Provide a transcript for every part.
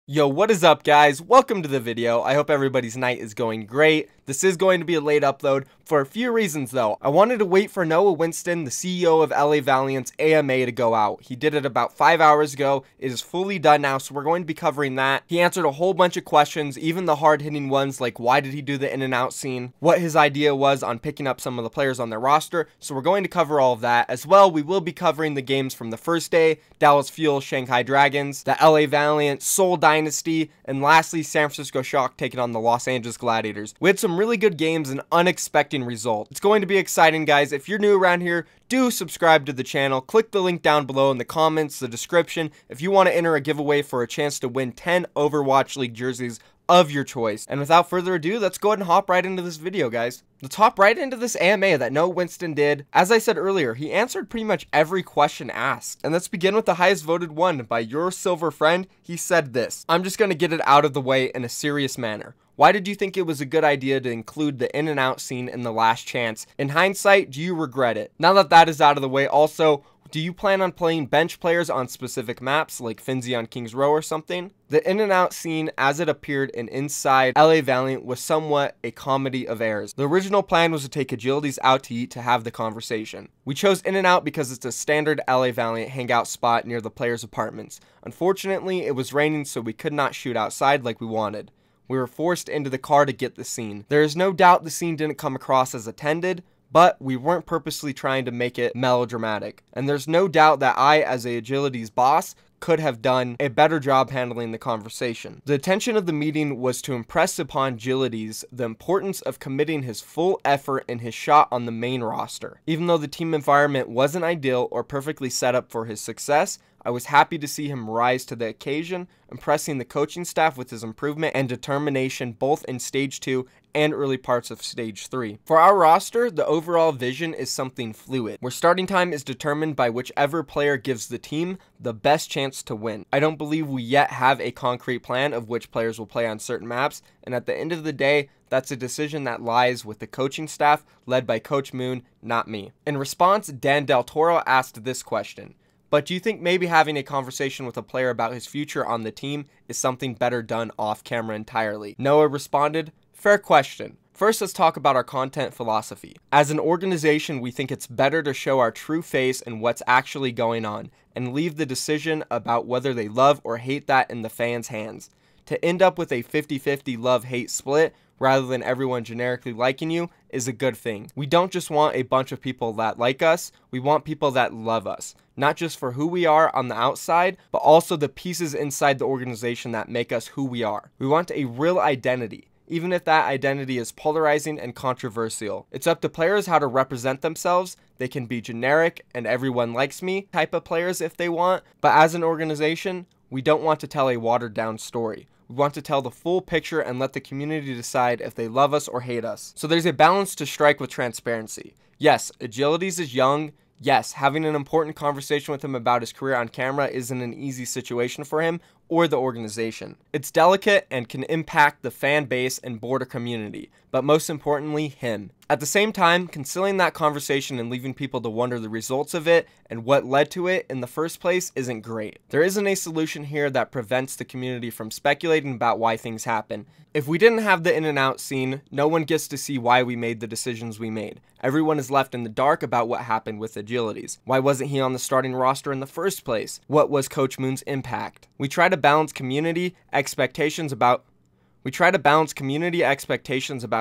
Yo, what is up, guys? Welcome to the video. I hope everybody's night is going great. This is going to be a late upload for a few reasons though. I wanted to wait for Noah Winston, the CEO of LA Valiant's AMA, to go out. He did it about 5 hours ago. It is fully done now, so we're going to be covering that. He answered a whole bunch of questions, even the hard-hitting ones like why did he do the in and out scene, what his idea was on picking up some of the players on their roster. So we're going to cover all of that. As well, we will be covering the games from the first day, Dallas Fuel, Shanghai Dragons, the LA Valiant, Seoul Dynasty, and lastly, San Francisco Shock taking on the Los Angeles Gladiators. We had some really good games and unexpected results. It's going to be exciting, guys. If you're new around here, do subscribe to the channel. Click the link down below in the comments, the description, if you want to enter a giveaway for a chance to win 10 Overwatch League jerseys of your choice. And without further ado, let's go ahead and hop right into this video, guys. Let's hop right into this AMA that Noah Winston did. As I said earlier, he answered pretty much every question asked. And let's begin with the highest voted one by your silver friend. He said this: I'm just going to get it out of the way in a serious manner. Why did you think it was a good idea to include the in and out scene in the last chance? In hindsight, do you regret it? Now that that is out of the way, also, do you plan on playing bench players on specific maps like Finzi on King's Row or something? The in and out scene as it appeared in Inside LA Valiant was somewhat a comedy of errors. The original plan was to take Agilities out to eat to have the conversation. We chose in and out because it's a standard LA Valiant hangout spot near the players' apartments. Unfortunately, it was raining, so we could not shoot outside like we wanted. We were forced into the car to get the scene. There is no doubt the scene didn't come across as attended, but we weren't purposely trying to make it melodramatic. And there's no doubt that I, as a Agilities boss, could have done a better job handling the conversation. The intention of the meeting was to impress upon Agilities the importance of committing his full effort in his shot on the main roster. Even though the team environment wasn't ideal or perfectly set up for his success, I was happy to see him rise to the occasion, impressing the coaching staff with his improvement and determination both in Stage 2 and early parts of Stage 3. For our roster, the overall vision is something fluid, where starting time is determined by whichever player gives the team the best chance to win. I don't believe we yet have a concrete plan of which players will play on certain maps, and at the end of the day, that's a decision that lies with the coaching staff led by Coach Moon, not me. In response, Dan Del Toro asked this question: but do you think maybe having a conversation with a player about his future on the team is something better done off camera entirely? Noah responded, fair question. First, let's talk about our content philosophy. As an organization, we think it's better to show our true face and what's actually going on, and leave the decision about whether they love or hate that in the fans' hands. To end up with a 50-50 love-hate split, rather than everyone generically liking you, is a good thing. We don't just want a bunch of people that like us, we want people that love us. Not just for who we are on the outside, but also the pieces inside the organization that make us who we are. We want a real identity, even if that identity is polarizing and controversial. It's up to players how to represent themselves. They can be generic and everyone likes me type of players if they want, but as an organization, we don't want to tell a watered down story. We want to tell the full picture and let the community decide if they love us or hate us. So there's a balance to strike with transparency. Yes, Agilities is young. Yes, having an important conversation with him about his career on camera isn't an easy situation for him or the organization. It's delicate and can impact the fan base and border community, but most importantly, him. At the same time, concealing that conversation and leaving people to wonder the results of it and what led to it in the first place isn't great. There isn't a solution here that prevents the community from speculating about why things happen. If we didn't have the in and out scene, no one gets to see why we made the decisions we made. Everyone is left in the dark about what happened with Agilities. Why wasn't he on the starting roster in the first place? What was Coach Moon's impact? We try to balance community expectations about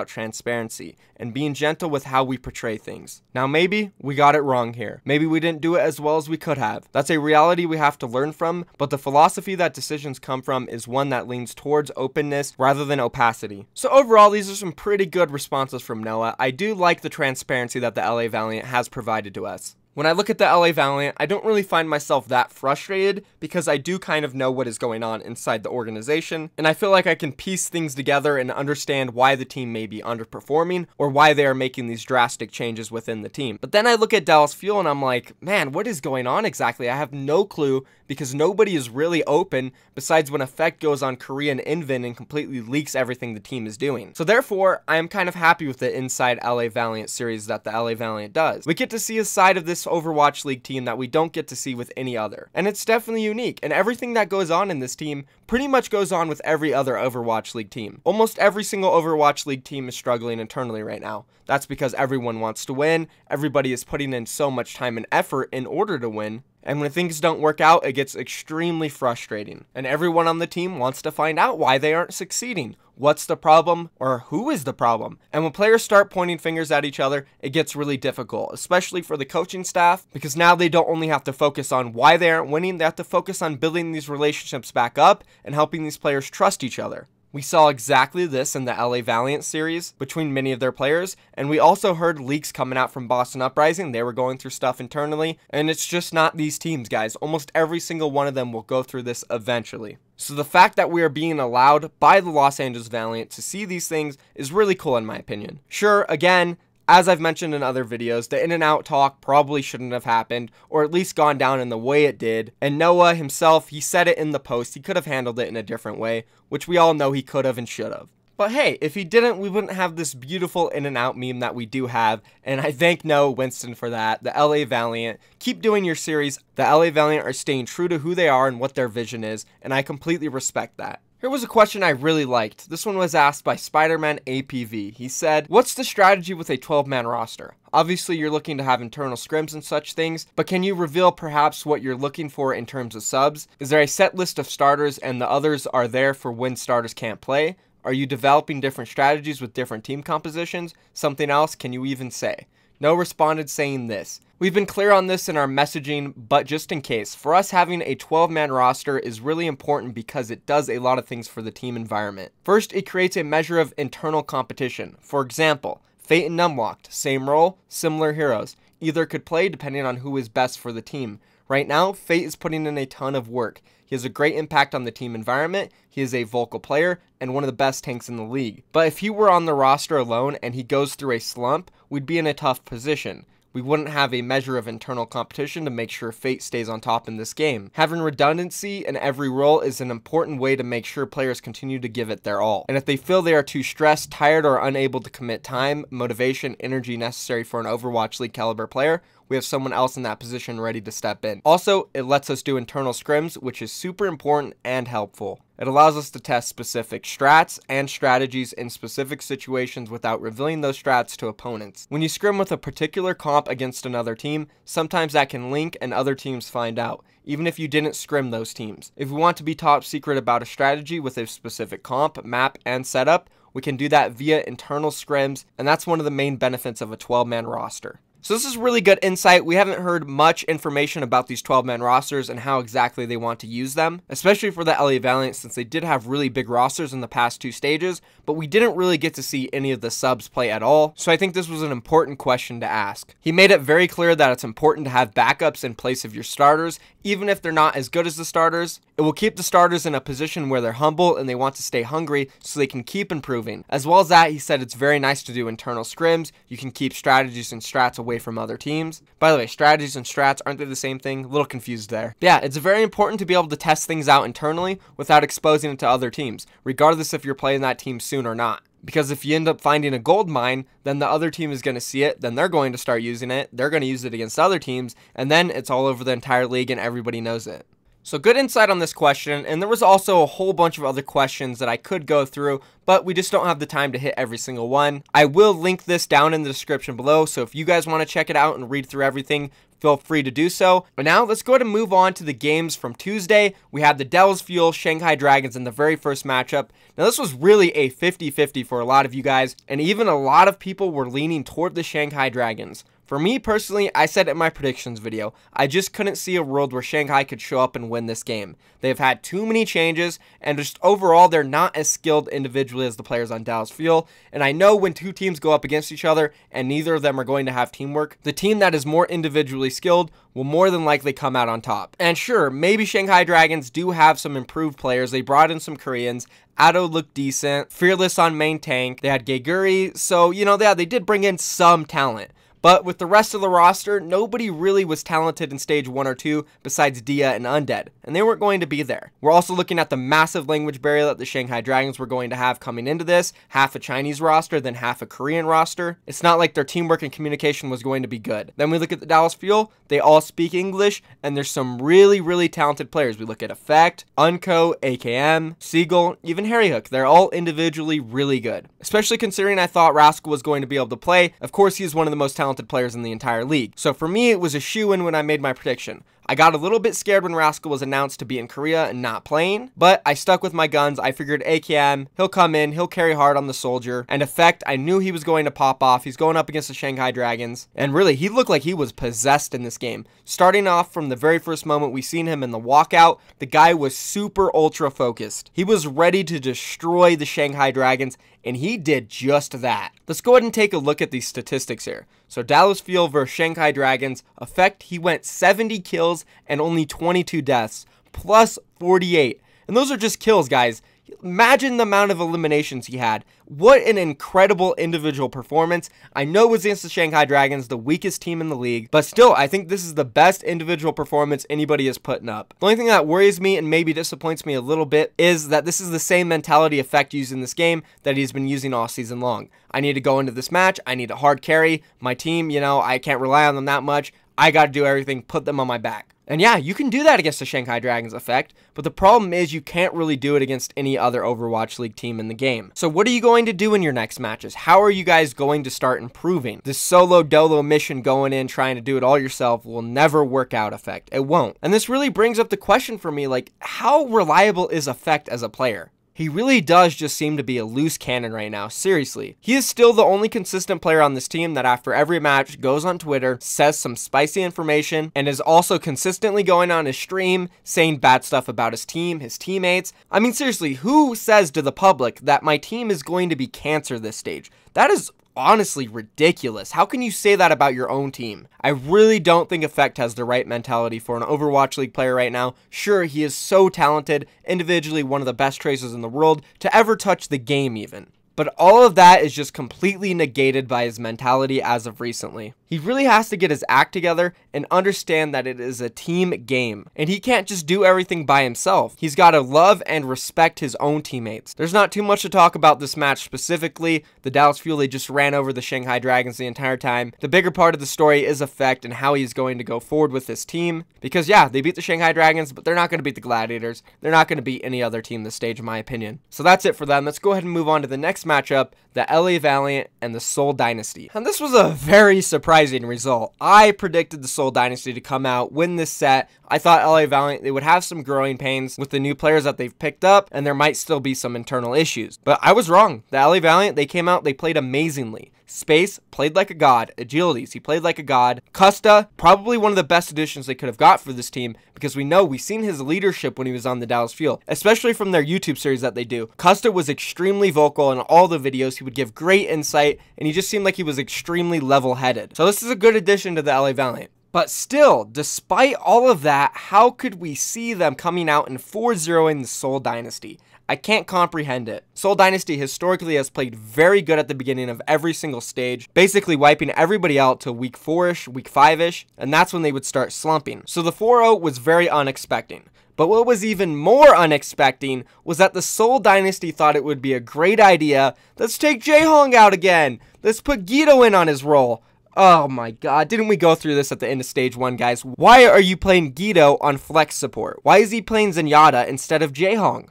transparency and being gentle with how we portray things. Now maybe we got it wrong here. Maybe we didn't do it as well as we could have. That's a reality we have to learn from, but the philosophy that decisions come from is one that leans towards openness rather than opacity. So overall, these are some pretty good responses from Noah. I do like the transparency that the LA Valiant has provided to us. When I look at the LA Valiant, I don't really find myself that frustrated because I do kind of know what is going on inside the organization, and I feel like I can piece things together and understand why the team may be underperforming or why they are making these drastic changes within the team. But then I look at Dallas Fuel and I'm like, man, what is going on exactly? I have no clue because nobody is really open besides when Effect goes on Korean Invin and completely leaks everything the team is doing. So therefore, I am kind of happy with the Inside LA Valiant series that the LA Valiant does. We get to see a side of this this Overwatch League team that we don't get to see with any other. And it's definitely unique, and everything that goes on in this team pretty much goes on with every other Overwatch League team. Almost every single Overwatch League team is struggling internally right now. That's because everyone wants to win, everybody is putting in so much time and effort in order to win, and when things don't work out, it gets extremely frustrating. And everyone on the team wants to find out why they aren't succeeding. What's the problem, or who is the problem? And when players start pointing fingers at each other, it gets really difficult, especially for the coaching staff, because now they don't only have to focus on why they aren't winning, they have to focus on building these relationships back up and helping these players trust each other. We saw exactly this in the LA Valiant series between many of their players, and we also heard leaks coming out from Boston Uprising. They were going through stuff internally, and it's just not these teams, guys. Almost every single one of them will go through this eventually. So the fact that we are being allowed by the Los Angeles Valiant to see these things is really cool in my opinion. Sure, again, as I've mentioned in other videos, the in and out talk probably shouldn't have happened, or at least gone down in the way it did. And Noah himself, he said it in the post, he could have handled it in a different way, which we all know he could have and should have. But hey, if he didn't, we wouldn't have this beautiful in and out meme that we do have, and I thank Noah Winston for that. The LA Valiant, keep doing your series. The LA Valiant are staying true to who they are and what their vision is, and I completely respect that. Here was a question I really liked. This one was asked by Spider-Man APV. He said, what's the strategy with a 12-man roster? Obviously, you're looking to have internal scrims and such things, but can you reveal perhaps what you're looking for in terms of subs? Is there a set list of starters and the others are there for when starters can't play? Are you developing different strategies with different team compositions? Something else, can you even say? Noah responded saying this. We've been clear on this in our messaging, but just in case, for us having a 12-man roster is really important because it does a lot of things for the team environment. First, it creates a measure of internal competition. For example, Fate and Numlocked, same role, similar heroes. Either could play depending on who is best for the team. Right now, Fate is putting in a ton of work. He has a great impact on the team environment, he is a vocal player, and one of the best tanks in the league. But if he were on the roster alone and he goes through a slump, we'd be in a tough position. We wouldn't have a measure of internal competition to make sure Fate stays on top in this game. Having redundancy in every role is an important way to make sure players continue to give it their all. And if they feel they are too stressed, tired, or unable to commit time, motivation, energy necessary for an Overwatch League caliber player, we have someone else in that position ready to step in. Also, it lets us do internal scrims, which is super important and helpful. It allows us to test specific strats and strategies in specific situations without revealing those strats to opponents. When you scrim with a particular comp against another team, sometimes that can link and other teams find out, even if you didn't scrim those teams. If we want to be top secret about a strategy with a specific comp, map, and setup, we can do that via internal scrims, and that's one of the main benefits of a 12-man roster. So this is really good insight. We haven't heard much information about these 12-man rosters and how exactly they want to use them, especially for the LA Valiant since they did have really big rosters in the past two stages, but we didn't really get to see any of the subs play at all, so I think this was an important question to ask. He made it very clear that it's important to have backups in place of your starters, even if they're not as good as the starters. It will keep the starters in a position where they're humble and they want to stay hungry so they can keep improving. As well as that, he said it's very nice to do internal scrims. You can keep strategies and strats away from other teams. By the way, strategies and strats, aren't they the same thing? A little confused there. But yeah, it's very important to be able to test things out internally without exposing it to other teams, regardless if you're playing that team soon or not. Because if you end up finding a gold mine, then the other team is going to see it, then they're going to start using it, they're going to use it against other teams, and then it's all over the entire league and everybody knows it. So good insight on this question, and there was also a whole bunch of other questions that I could go through, but we just don't have the time to hit every single one. I will link this down in the description below, so if you guys want to check it out and read through everything, feel free to do so. But now let's go ahead and move on to the games from Tuesday. We had the Devil's Fuel Shanghai Dragons in the very first matchup. Now this was really a 50-50 for a lot of you guys, and even a lot of people were leaning toward the Shanghai Dragons. For me personally, I said in my predictions video, I just couldn't see a world where Shanghai could show up and win this game. They've had too many changes, and just overall, they're not as skilled individually as the players on Devil's Fuel. And I know when two teams go up against each other, and neither of them are going to have teamwork, the team that is more individually skilled will more than likely come out on top. And sure, maybe Shanghai Dragons do have some improved players. They brought in some Koreans. Addo looked decent. Fearless on main tank. They had Geguri. So, you know, they did bring in some talent. But with the rest of the roster, nobody really was talented in stage 1 or 2 besides Dia and Undead, and they weren't going to be there. We're also looking at the massive language barrier that the Shanghai Dragons were going to have coming into this, half a Chinese roster, then half a Korean roster. It's not like their teamwork and communication was going to be good. Then we look at the Dallas Fuel, they all speak English, and there's some really talented players. We look at Effect, Unco, AKM, Seagull, even Harry Hook. They're all individually really good, especially considering I thought Rascal was going to be able to play. Of course, he's one of the most talented players in the entire league. So for me, it was a shoo-in when I made my prediction. I got a little bit scared when Rascal was announced to be in Korea and not playing, but I stuck with my guns. I figured AKM, he'll come in, he'll carry hard on the Soldier, and Effect, I knew he was going to pop off. He's going up against the Shanghai Dragons, and really, he looked like he was possessed in this game. Starting off from the very first moment we seen him in the walkout, the guy was super ultra focused. He was ready to destroy the Shanghai Dragons, and he did just that. Let's go ahead and take a look at these statistics here. So Dallas Fuel versus Shanghai Dragons, Effect, he went 70 kills and only 22 deaths, plus 48. And those are just kills, guys. Imagine the amount of eliminations he had. What an incredible individual performance. I know it was against the Shanghai Dragons, the weakest team in the league, but still, I think this is the best individual performance anybody is putting up. The only thing that worries me and maybe disappoints me a little bit is that this is the same mentality Effect used in this game that he's been using all season long. I need to go into this match, I need to hard carry my team, you know, I can't rely on them that much. I got to do everything, put them on my back. And yeah, you can do that against the Shanghai Dragons, Effect, but the problem is you can't really do it against any other Overwatch League team in the game. So what are you going to do in your next matches? How are you guys going to start improving? This solo dolo mission going in trying to do it all yourself will never work out, Effect. It won't. And this really brings up the question for me, like, how reliable is Effect as a player? He really does just seem to be a loose cannon right now, seriously. He is still the only consistent player on this team that after every match goes on Twitter, says some spicy information, and is also consistently going on his stream, saying bad stuff about his team, his teammates. I mean, seriously, who says to the public that my team is going to be cancer this stage? That is honestly ridiculous. How can you say that about your own team? I really don't think Effect has the right mentality for an Overwatch League player right now. Sure, he is so talented, individually one of the best tracers in the world to ever touch the game even. But all of that is just completely negated by his mentality as of recently. He really has to get his act together and understand that it is a team game, and he can't just do everything by himself. He's got to love and respect his own teammates. There's not too much to talk about this match specifically. The Dallas Fuel, they just ran over the Shanghai Dragons the entire time. The bigger part of the story is Effect and how he's going to go forward with this team, because yeah, they beat the Shanghai Dragons, but they're not going to beat the Gladiators. They're not going to beat any other team this stage, in my opinion. So that's it for them. Let's go ahead and move on to the next matchup, the LA Valiant and the Seoul Dynasty. And this was a very surprising result. I predicted the Seoul Dynasty to come out, win this set. I thought LA Valiant, they would have some growing pains with the new players that they've picked up, and there might still be some internal issues. But I was wrong. The LA Valiant, they came out, they played amazingly. Space played like a god. Agilities, he played like a god. Custa, probably one of the best additions they could have got for this team, because we've seen his leadership when he was on the Dallas Fuel, especially from their YouTube series that they do. Custa was extremely vocal in all the videos. He would give great insight, and he just seemed like he was extremely level-headed. So this is a good addition to the LA Valiant. But still, despite all of that, how could we see them coming out and 4-0ing the Seoul Dynasty? I can't comprehend it. Seoul Dynasty historically has played very good at the beginning of every single stage, basically wiping everybody out till week 4-ish, week 5-ish, and that's when they would start slumping. So the 4-0 was very unexpected. But what was even more unexpected was that the Seoul Dynasty thought it would be a great idea. Let's take Jaehong out again. Let's put Guido in on his role. Oh my god, didn't we go through this at the end of stage 1, guys? Why are you playing Guido on flex support? Why is he playing Zenyatta instead of Jaehong?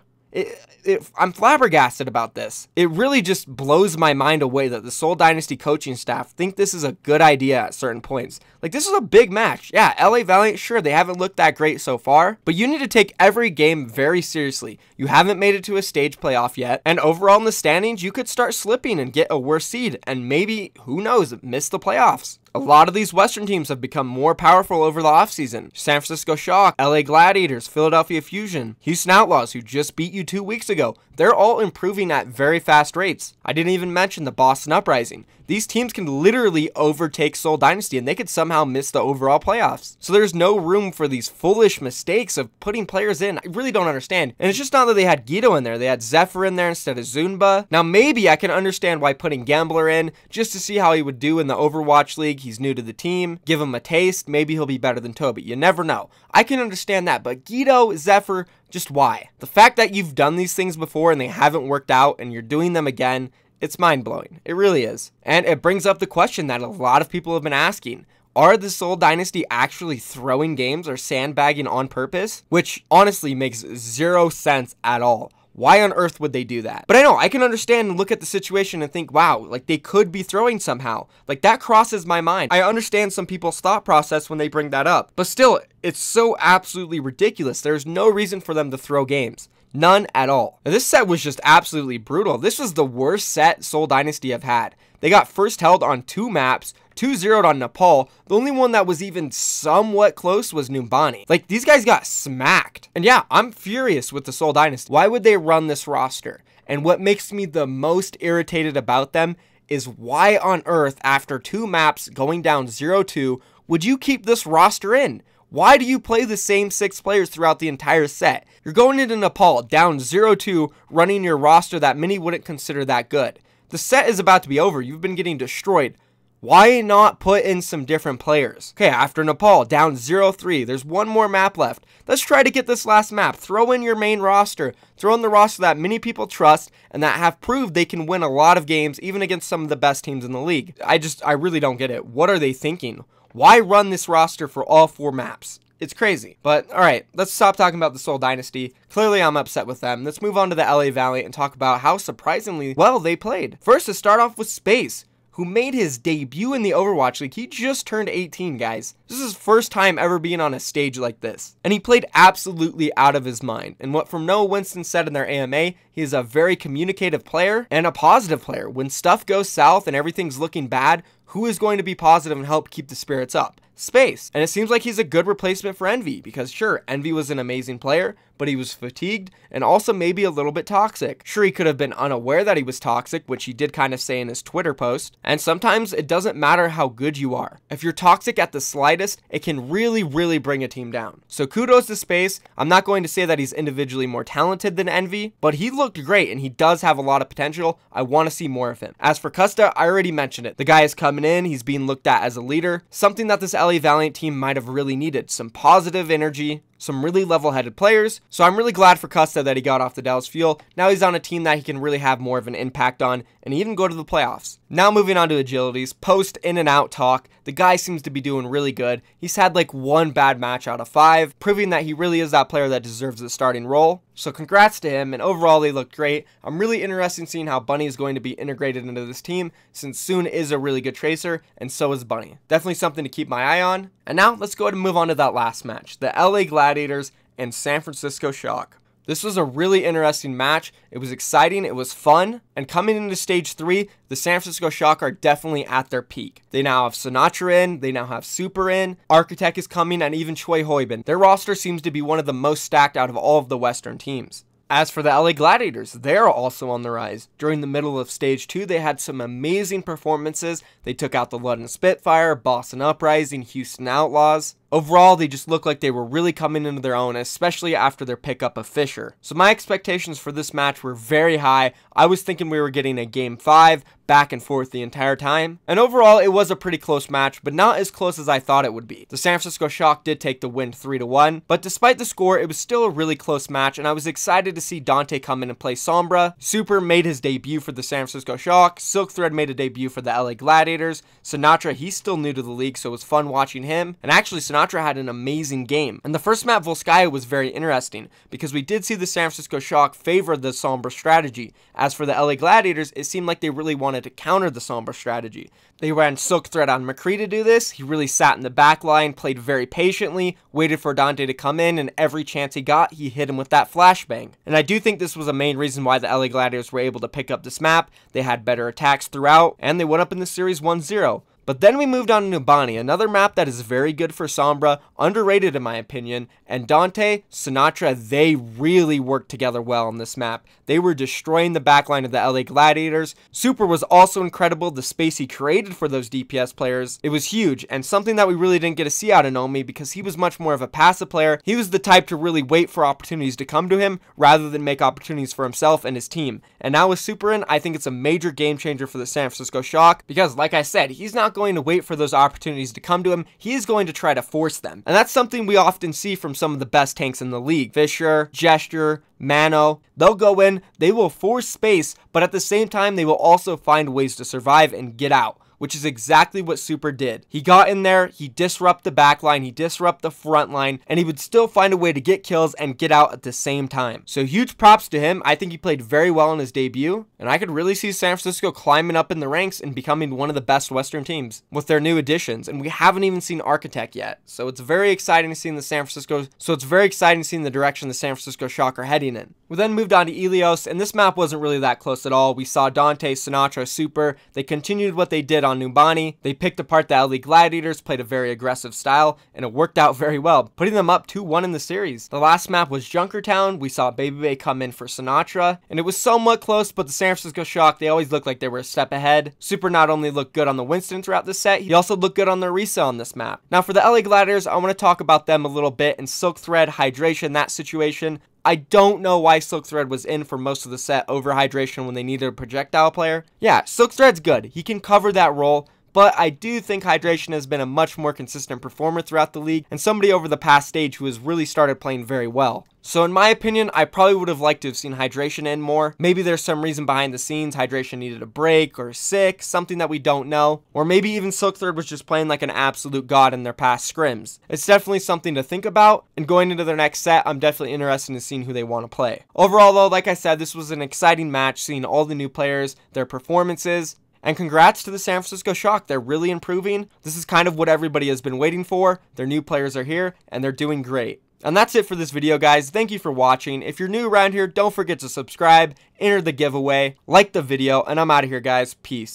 I'm flabbergasted about this. It really just blows my mind away that the Seoul Dynasty coaching staff think this is a good idea at certain points. Like, this is a big match. Yeah, LA Valiant, sure, they haven't looked that great so far, but you need to take every game very seriously. You haven't made it to a stage playoff yet, and overall in the standings, you could start slipping and get a worse seed, and maybe, who knows, miss the playoffs. A lot of these Western teams have become more powerful over the offseason. San Francisco Shock, LA Gladiators, Philadelphia Fusion, Houston Outlaws, who just beat you 2 weeks ago. They're all improving at very fast rates. I didn't even mention the Boston Uprising. These teams can literally overtake Seoul Dynasty, and they could somehow miss the overall playoffs. So there's no room for these foolish mistakes of putting players in. I really don't understand. And it's just not that they had Guido in there. They had Zephyr in there instead of Zunba. Now, maybe I can understand why putting Gambler in, just to see how he would do in the Overwatch League. he's new to the team. Give him a taste, maybe he'll be better than Toby. You never know. I can understand that, but Guido, Zephyr, just why? The fact that you've done these things before and they haven't worked out and you're doing them again, it's mind-blowing. It really is. And it brings up the question that a lot of people have been asking. Are the Seoul Dynasty actually throwing games or sandbagging on purpose? Which honestly makes zero sense at all. Why on earth would they do that? But I know, I can understand and look at the situation and think, wow, like they could be throwing somehow. Like that crosses my mind. I understand some people's thought process when they bring that up. But still, it's so absolutely ridiculous. There's no reason for them to throw games. None at all. Now, this set was just absolutely brutal. This was the worst set Seoul Dynasty have had. They got first held on 2 maps, 2-0'd on Nepal. The only one that was even somewhat close was Numbani. Like, these guys got smacked. And yeah, I'm furious with the Seoul Dynasty. Why would they run this roster? And what makes me the most irritated about them is why on earth, after 2 maps going down 0-2, would you keep this roster in? Why do you play the same 6 players throughout the entire set? You're going into Nepal, down 0-2, running your roster that many wouldn't consider that good. The set is about to be over. You've been getting destroyed. Why not put in some different players? Okay, after Nepal, down 0-3. There's 1 more map left. Let's try to get this last map. Throw in your main roster. Throw in the roster that many people trust and that have proved they can win a lot of games, even against some of the best teams in the league. I really don't get it. What are they thinking? Why run this roster for all 4 maps? It's crazy. But, alright, let's stop talking about the Seoul Dynasty. Clearly, I'm upset with them. Let's move on to the LA Valiant and talk about how surprisingly well they played. First, to start off with Space, who made his debut in the Overwatch League. He just turned 18, guys. This is his first time ever being on a stage like this. And he played absolutely out of his mind. And what from Noah Winston said in their AMA, he is a very communicative player and a positive player. When stuff goes south and everything's looking bad, who is going to be positive and help keep the spirits up? Space. And it seems like he's a good replacement for Envy, because sure, Envy was an amazing player, but he was fatigued and also maybe a little bit toxic. Sure, he could have been unaware that he was toxic, which he did kind of say in his Twitter post. And sometimes it doesn't matter how good you are. If you're toxic at the slightest, it can really bring a team down. So kudos to Space. I'm not going to say that he's individually more talented than Envy, but he looked great and he does have a lot of potential. I want to see more of him. As for Custa, I already mentioned it. The guy is coming in. He's being looked at as a leader, something that this LA Valiant team might have really needed. Some positive energy, some really level-headed players. So I'm really glad for Custa that he got off the Dallas Fuel. Now he's on a team that he can really have more of an impact on and even go to the playoffs. Now moving on to Agilities, post in and out talk. The guy seems to be doing really good. He's had like 1 bad match out of 5, proving that he really is that player that deserves the starting role. So congrats to him, and overall they looked great. I'm really interested in seeing how Bunny is going to be integrated into this team, since Soon is a really good tracer, and so is Bunny. Definitely something to keep my eye on. And now let's go ahead and move on to that last match, the LA Gladiators and San Francisco Shock. This was a really interesting match. It was exciting, it was fun, and coming into stage 3, the San Francisco Shock are definitely at their peak. They now have Sinatra in, they now have Super in, Architect is coming, and even Choi Hoibin. Their roster seems to be one of the most stacked out of all of the Western teams. As for the LA Gladiators, they're also on the rise. During the middle of Stage 2, they had some amazing performances. They took out the London Spitfire, Boston Uprising, Houston Outlaws. Overall, they just looked like they were really coming into their own, especially after their pickup of Fisher. So my expectations for this match were very high. I was thinking we were getting a Game 5, back and forth the entire time. And overall, it was a pretty close match, but not as close as I thought it would be. The San Francisco Shock did take the win 3-1, but despite the score, it was still a really close match, and I was excited to see Dante come in and play Sombra. Super made his debut for the San Francisco Shock. Silk Thread made a debut for the LA Gladiators. Sinatra, he's still new to the league, so it was fun watching him. And actually, Sinatra had an amazing game. And the first map, Volskaya, was very interesting, because we did see the San Francisco Shock favor the Sombra strategy. As for the LA Gladiators, it seemed like they really wanted to counter the Sombra strategy. They ran Silk Thread on McCree to do this. He really sat in the back line, played very patiently, waited for Dante to come in, and every chance he got, he hit him with that flashbang. And I do think this was a main reason why the LA Gladiators were able to pick up this map. They had better attacks throughout, and they went up in the series 1-0. But then we moved on to Numbani, another map that is very good for Sombra, underrated in my opinion, and Dante, Sinatra, they really worked together well on this map. They were destroying the backline of the LA Gladiators. Super was also incredible, the space he created for those DPS players. It was huge, and something that we really didn't get to see out of Nomi, because he was much more of a passive player. He was the type to really wait for opportunities to come to him, rather than make opportunities for himself and his team. And now with Super in, I think it's a major game changer for the San Francisco Shock, because like I said, he's not not going to wait for those opportunities to come to him. He is going to try to force them. And that's something we often see from some of the best tanks in the league. Fisher, Gesture, Mano, they'll go in, they will force space, but at the same time, they will also find ways to survive and get out, which is exactly what Super did. He got in there, he disrupted the backline, he disrupted the front line, and he would still find a way to get kills and get out at the same time. So huge props to him. I think he played very well in his debut, and I could really see San Francisco climbing up in the ranks and becoming one of the best Western teams with their new additions. And we haven't even seen Architect yet. So it's very exciting to see the direction the San Francisco Shock are heading in. We then moved on to Ilios, and this map wasn't really that close at all. We saw Dante, Sinatra, Super. They continued what they did on Numbani. They picked apart the LA Gladiators, played a very aggressive style, and it worked out very well, putting them up 2-1 in the series. The last map was Junkertown. We saw Baby Bay come in for Sinatra, and it was somewhat close, but the San Francisco Shock, they always looked like they were a step ahead. Super not only looked good on the Winston throughout the set, he also looked good on the resale on this map. Now for the LA Gladiators, I want to talk about them a little bit, and Silk Thread, Hydration, that situation. I don't know why Silk Thread was in for most of the set over Hydration when they needed a projectile player. Yeah, Silk Thread's good. He can cover that role. But I do think Hydration has been a much more consistent performer throughout the league and somebody over the past stage who has really started playing very well. So in my opinion, I probably would have liked to have seen Hydration in more. Maybe there's some reason behind the scenes, Hydration needed a break or sick, something that we don't know. Or maybe even Silk Thread was just playing like an absolute god in their past scrims. It's definitely something to think about, and going into their next set, I'm definitely interested in seeing who they want to play. Overall though, like I said, this was an exciting match, seeing all the new players, their performances. And congrats to the San Francisco Shock. They're really improving. This is kind of what everybody has been waiting for. Their new players are here, and they're doing great. And that's it for this video, guys. Thank you for watching. If you're new around here, don't forget to subscribe, enter the giveaway, like the video, and I'm out of here, guys. Peace.